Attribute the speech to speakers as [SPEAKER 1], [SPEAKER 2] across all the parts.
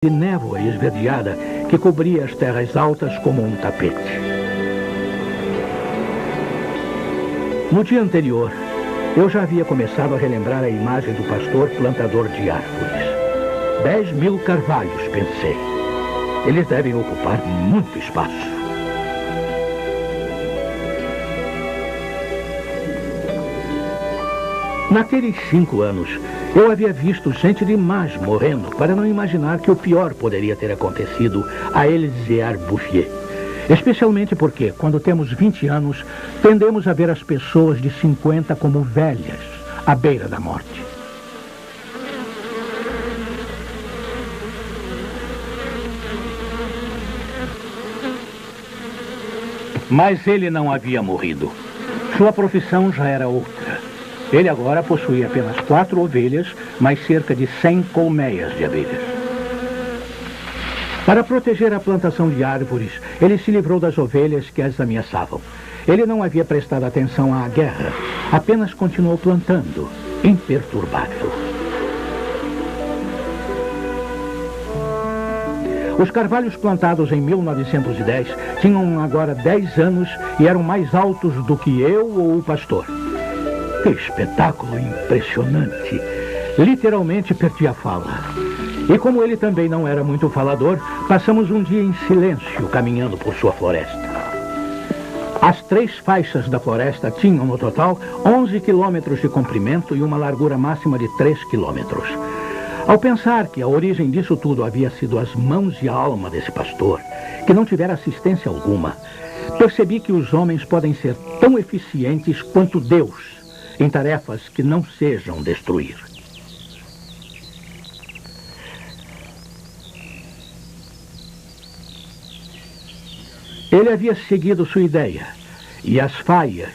[SPEAKER 1] de névoa esverdeada que cobria as terras altas como um tapete. No dia anterior, eu já havia começado a relembrar a imagem do pastor plantador de árvores. 10.000 carvalhos, pensei. Eles devem ocupar muito espaço. Naqueles 5 anos, eu havia visto gente demais morrendo para não imaginar que o pior poderia ter acontecido a Elzéar Bouffier. Especialmente porque, quando temos 20 anos, tendemos a ver as pessoas de 50 como velhas, à beira da morte. Mas ele não havia morrido. Sua profissão já era outra. Ele agora possuía apenas 4 ovelhas, mais cerca de 100 colmeias de abelhas. Para proteger a plantação de árvores, ele se livrou das ovelhas que as ameaçavam. Ele não havia prestado atenção à guerra, apenas continuou plantando, imperturbável. Os carvalhos plantados em 1910 tinham agora 10 anos e eram mais altos do que eu ou o pastor. Que espetáculo impressionante! Literalmente perdi a fala. E como ele também não era muito falador, passamos um dia em silêncio caminhando por sua floresta. As 3 faixas da floresta tinham, no total, 11 quilômetros de comprimento e uma largura máxima de 3 quilômetros. Ao pensar que a origem disso tudo havia sido as mãos e a alma desse pastor, que não tivera assistência alguma, percebi que os homens podem ser tão eficientes quanto Deus em tarefas que não sejam destruir. Ele havia seguido sua ideia, e as faias,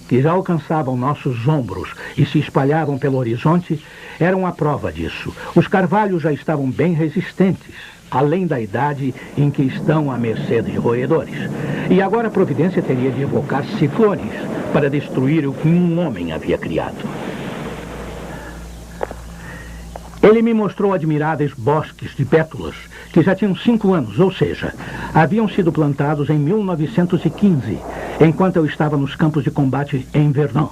[SPEAKER 1] que já alcançavam nossos ombros e se espalhavam pelo horizonte, eram a prova disso. Os carvalhos já estavam bem resistentes, além da idade em que estão à mercê de roedores. E agora a providência teria de evocar ciclones para destruir o que um homem havia criado. Ele me mostrou admiráveis bosques de bétulas que já tinham 5 anos, ou seja, haviam sido plantados em 1915, enquanto eu estava nos campos de combate em Verdun.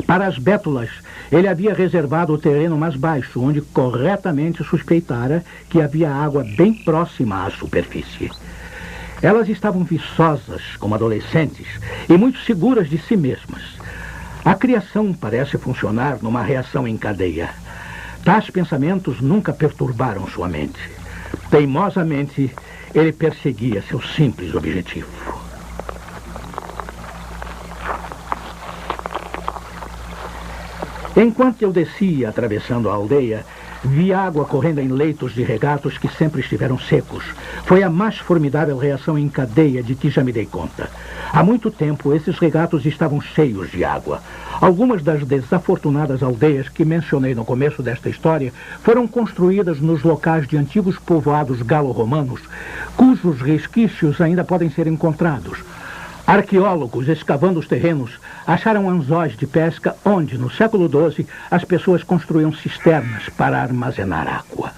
[SPEAKER 1] Para as bétulas, ele havia reservado o terreno mais baixo, onde corretamente suspeitara que havia água bem próxima à superfície. Elas estavam viçosas como adolescentes e muito seguras de si mesmas. A criação parece funcionar numa reação em cadeia. Tais pensamentos nunca perturbaram sua mente. Teimosamente, ele perseguia seu simples objetivo. Enquanto eu descia atravessando a aldeia, vi água correndo em leitos de regatos que sempre estiveram secos. Foi a mais formidável reação em cadeia de que já me dei conta. Há muito tempo, esses regatos estavam cheios de água. Algumas das desafortunadas aldeias que mencionei no começo desta história foram construídas nos locais de antigos povoados galo-romanos, cujos resquícios ainda podem ser encontrados. Arqueólogos, escavando os terrenos, acharam anzóis de pesca onde, no século XII, as pessoas construíam cisternas para armazenar água.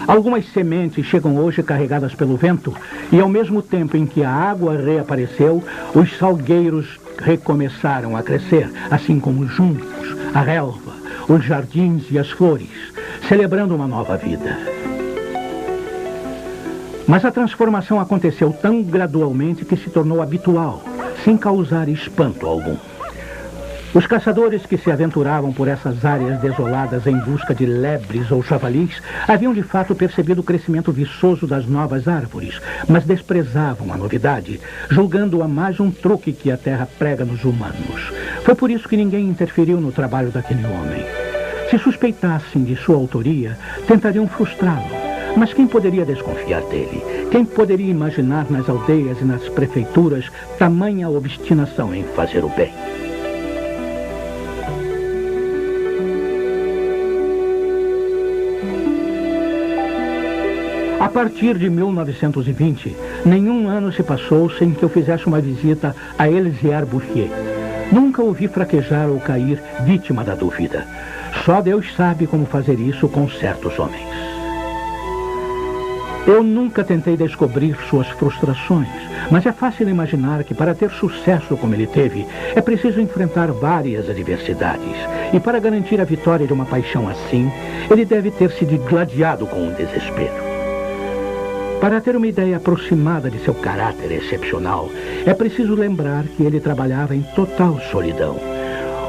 [SPEAKER 1] Algumas sementes chegam hoje carregadas pelo vento e, ao mesmo tempo em que a água reapareceu, os salgueiros recomeçaram a crescer, assim como os juncos, a relva, os jardins e as flores, celebrando uma nova vida. Mas a transformação aconteceu tão gradualmente que se tornou habitual, sem causar espanto algum. Os caçadores que se aventuravam por essas áreas desoladas em busca de lebres ou javalis haviam de fato percebido o crescimento viçoso das novas árvores, mas desprezavam a novidade, julgando-a mais um truque que a terra prega nos humanos. Foi por isso que ninguém interferiu no trabalho daquele homem. Se suspeitassem de sua autoria, tentariam frustrá-lo. Mas quem poderia desconfiar dele? Quem poderia imaginar nas aldeias e nas prefeituras tamanha obstinação em fazer o bem? A partir de 1920, nenhum ano se passou sem que eu fizesse uma visita a Elzéar Bouffier. Nunca o vi fraquejar ou cair vítima da dúvida. Só Deus sabe como fazer isso com certos homens. Eu nunca tentei descobrir suas frustrações, mas é fácil imaginar que para ter sucesso como ele teve, é preciso enfrentar várias adversidades. E para garantir a vitória de uma paixão assim, ele deve ter se digladiado com o desespero. Para ter uma ideia aproximada de seu caráter excepcional, é preciso lembrar que ele trabalhava em total solidão.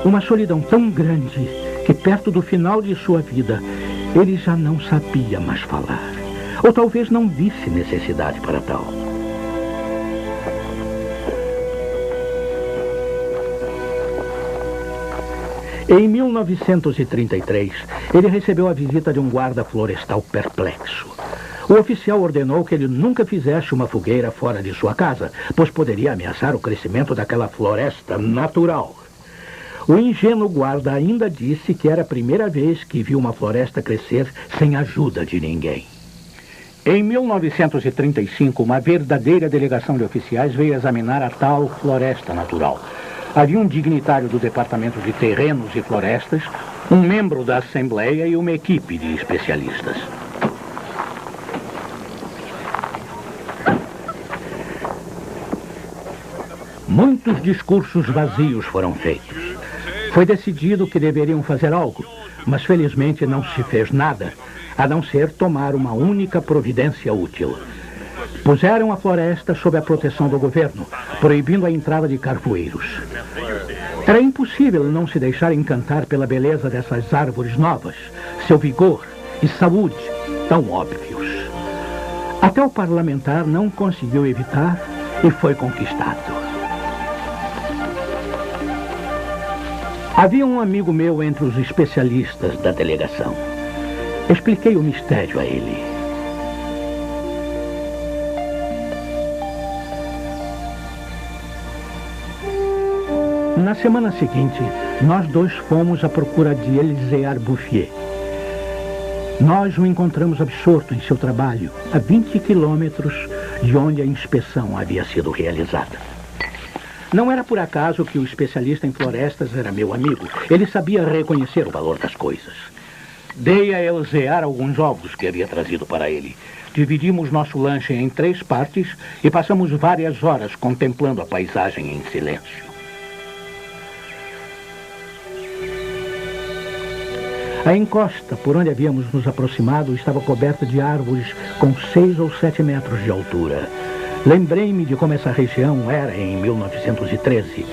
[SPEAKER 1] Uma solidão tão grande que perto do final de sua vida, ele já não sabia mais falar. Ou talvez não visse necessidade para tal. Em 1933, ele recebeu a visita de um guarda florestal perplexo. O oficial ordenou que ele nunca fizesse uma fogueira fora de sua casa, pois poderia ameaçar o crescimento daquela floresta natural. O ingênuo guarda ainda disse que era a primeira vez que viu uma floresta crescer sem ajuda de ninguém. Em 1935, uma verdadeira delegação de oficiais veio examinar a tal floresta natural. Havia um dignitário do Departamento de Terrenos e Florestas, um membro da Assembleia e uma equipe de especialistas. Muitos discursos vazios foram feitos. Foi decidido que deveriam fazer algo, mas felizmente não se fez nada, a não ser tomar uma única providência útil. Puseram a floresta sob a proteção do governo, proibindo a entrada de carvoeiros. Era impossível não se deixar encantar pela beleza dessas árvores novas, seu vigor e saúde tão óbvios. Até o parlamentar não conseguiu evitar e foi conquistado. Havia um amigo meu entre os especialistas da delegação. Expliquei o mistério a ele. Na semana seguinte, nós dois fomos à procura de Elisée Bouffier. Nós o encontramos absorto em seu trabalho, a 20 quilômetros de onde a inspeção havia sido realizada. Não era por acaso que o especialista em florestas era meu amigo. Ele sabia reconhecer o valor das coisas. Dei a Elisée alguns ovos que havia trazido para ele. Dividimos nosso lanche em 3 partes e passamos várias horas contemplando a paisagem em silêncio. A encosta por onde havíamos nos aproximado estava coberta de árvores com 6 ou 7 metros de altura. Lembrei-me de como essa região era em 1913,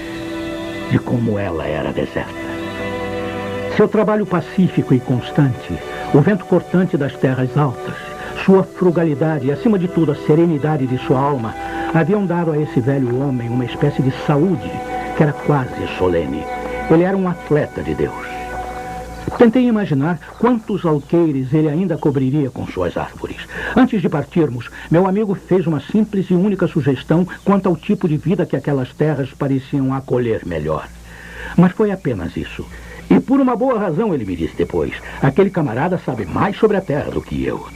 [SPEAKER 1] de como ela era deserta. Seu trabalho pacífico e constante, o vento cortante das terras altas, sua frugalidade e, acima de tudo, a serenidade de sua alma haviam dado a esse velho homem uma espécie de saúde que era quase solene. Ele era um atleta de Deus. Tentei imaginar quantos alqueires ele ainda cobriria com suas árvores. Antes de partirmos, meu amigo fez uma simples e única sugestão quanto ao tipo de vida que aquelas terras pareciam acolher melhor. Mas foi apenas isso. E por uma boa razão, ele me disse depois, aquele camarada sabe mais sobre a terra do que eu.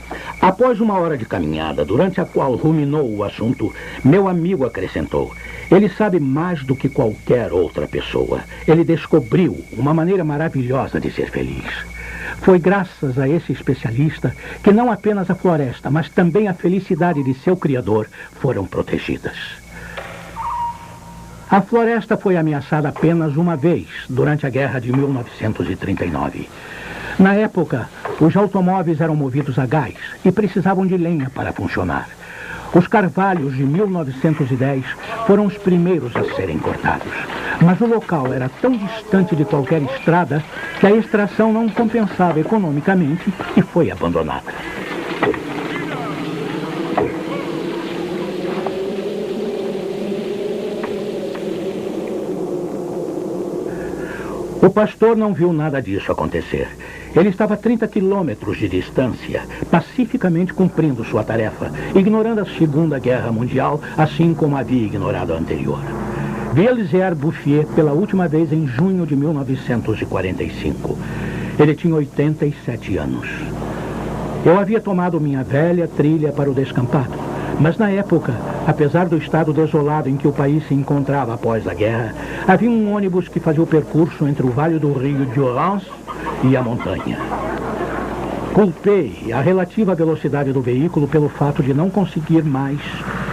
[SPEAKER 1] Após uma hora de caminhada, durante a qual ruminou o assunto, meu amigo acrescentou: ele sabe mais do que qualquer outra pessoa. Ele descobriu uma maneira maravilhosa de ser feliz. Foi graças a esse especialista que não apenas a floresta, mas também a felicidade de seu criador foram protegidas. A floresta foi ameaçada apenas uma vez, durante a guerra de 1939. Na época, os automóveis eram movidos a gás e precisavam de lenha para funcionar. Os carvalhos de 1910 foram os primeiros a serem cortados. Mas o local era tão distante de qualquer estrada que a extração não compensava economicamente e foi abandonada. O pastor não viu nada disso acontecer. Ele estava a 30 quilômetros de distância, pacificamente cumprindo sua tarefa, ignorando a Segunda Guerra Mundial, assim como havia ignorado a anterior. Vi Elisée Bouffier pela última vez em junho de 1945. Ele tinha 87 anos. Eu havia tomado minha velha trilha para o descampado. Mas na época, apesar do estado desolado em que o país se encontrava após a guerra, havia um ônibus que fazia o percurso entre o Vale do Rio Durance e a montanha. Culpei a relativa velocidade do veículo pelo fato de não conseguir mais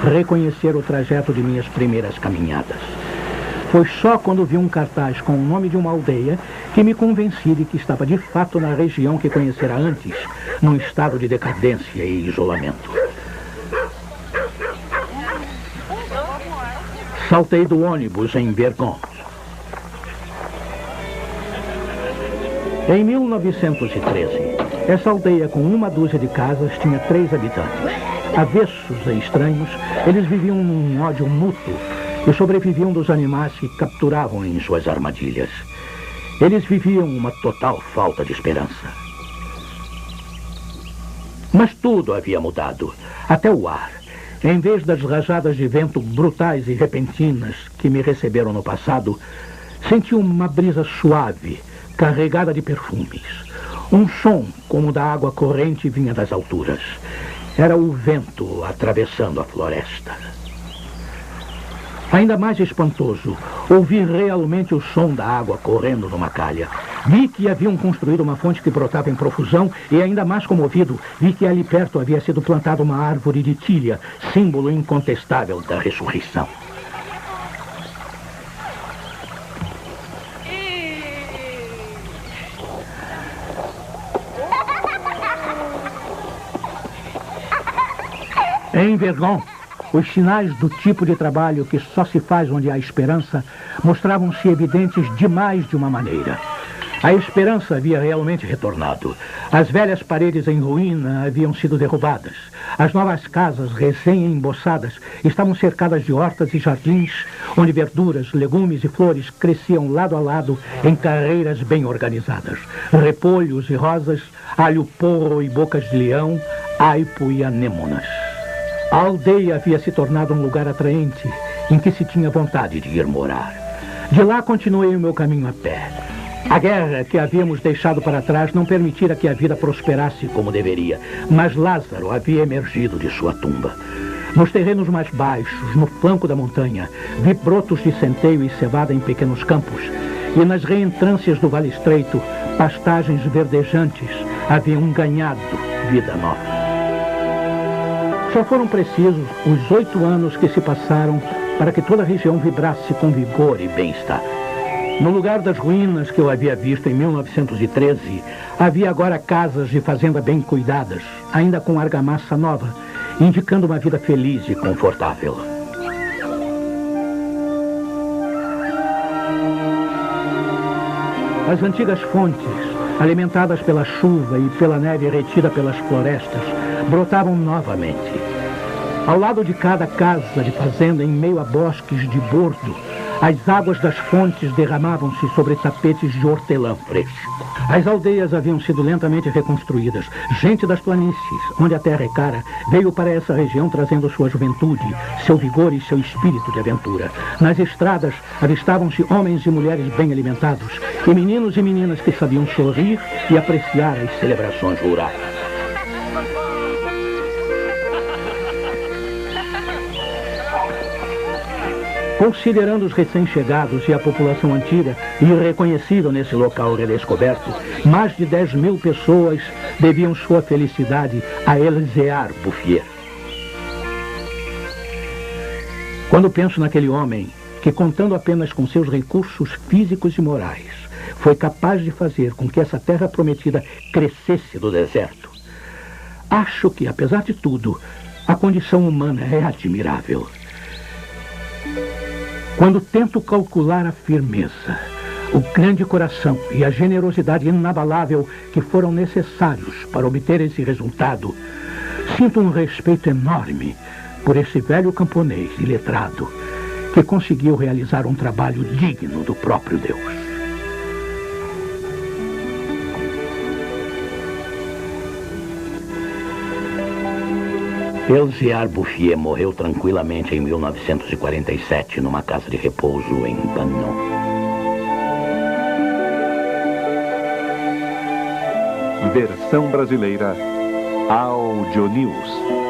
[SPEAKER 1] reconhecer o trajeto de minhas primeiras caminhadas. Foi só quando vi um cartaz com o nome de uma aldeia que me convenci de que estava de fato na região que conhecera antes, num estado de decadência e isolamento. Saltei do ônibus em Vergon. Em 1913, essa aldeia com uma dúzia de casas tinha 3 habitantes. Avessos e estranhos, eles viviam num ódio mútuo e sobreviviam dos animais que capturavam em suas armadilhas. Eles viviam uma total falta de esperança. Mas tudo havia mudado, até o ar. Em vez das rajadas de vento brutais e repentinas que me receberam no passado, senti uma brisa suave, carregada de perfumes. Um som como da água corrente vinha das alturas. Era o vento atravessando a floresta. Ainda mais espantoso, ouvi realmente o som da água correndo numa calha. Vi que haviam construído uma fonte que brotava em profusão e, ainda mais comovido, vi que ali perto havia sido plantada uma árvore de tilha, símbolo incontestável da ressurreição. Em Vergon, os sinais do tipo de trabalho que só se faz onde há esperança mostravam-se evidentes demais de uma maneira. A esperança havia realmente retornado. As velhas paredes em ruína haviam sido derrubadas. As novas casas, recém-emboçadas, estavam cercadas de hortas e jardins, onde verduras, legumes e flores cresciam lado a lado em carreiras bem organizadas. Repolhos e rosas, alho porro e bocas de leão, aipo e anêmonas. A aldeia havia se tornado um lugar atraente, em que se tinha vontade de ir morar. De lá continuei o meu caminho a pé. A guerra que havíamos deixado para trás não permitira que a vida prosperasse como deveria, mas Lázaro havia emergido de sua tumba. Nos terrenos mais baixos, no flanco da montanha, vi brotos de centeio e cevada em pequenos campos, e nas reentrâncias do Vale Estreito, pastagens verdejantes haviam ganhado vida nova. Só foram precisos os 8 anos que se passaram para que toda a região vibrasse com vigor e bem-estar. No lugar das ruínas que eu havia visto em 1913, havia agora casas de fazenda bem cuidadas, ainda com argamassa nova, indicando uma vida feliz e confortável. As antigas fontes, alimentadas pela chuva e pela neve retida pelas florestas, brotavam novamente. Ao lado de cada casa de fazenda, em meio a bosques de bordo, as águas das fontes derramavam-se sobre tapetes de hortelã fresco. As aldeias haviam sido lentamente reconstruídas. Gente das planícies, onde a terra é cara, veio para essa região trazendo sua juventude, seu vigor e seu espírito de aventura. Nas estradas avistavam-se homens e mulheres bem alimentados, e meninos e meninas que sabiam sorrir e apreciar as celebrações rurais. Considerando os recém-chegados e a população antiga, irreconhecível nesse local redescoberto, mais de 10.000 pessoas deviam sua felicidade a Elzéar Bouffier. Quando penso naquele homem que, contando apenas com seus recursos físicos e morais, foi capaz de fazer com que essa terra prometida crescesse do deserto, acho que, apesar de tudo, a condição humana é admirável. Quando tento calcular a firmeza, o grande coração e a generosidade inabalável que foram necessários para obter esse resultado, sinto um respeito enorme por esse velho camponês iletrado que conseguiu realizar um trabalho digno do próprio Deus. Elzéar Bouffier morreu tranquilamente em 1947 numa casa de repouso em Bannon.
[SPEAKER 2] Versão brasileira Audio News.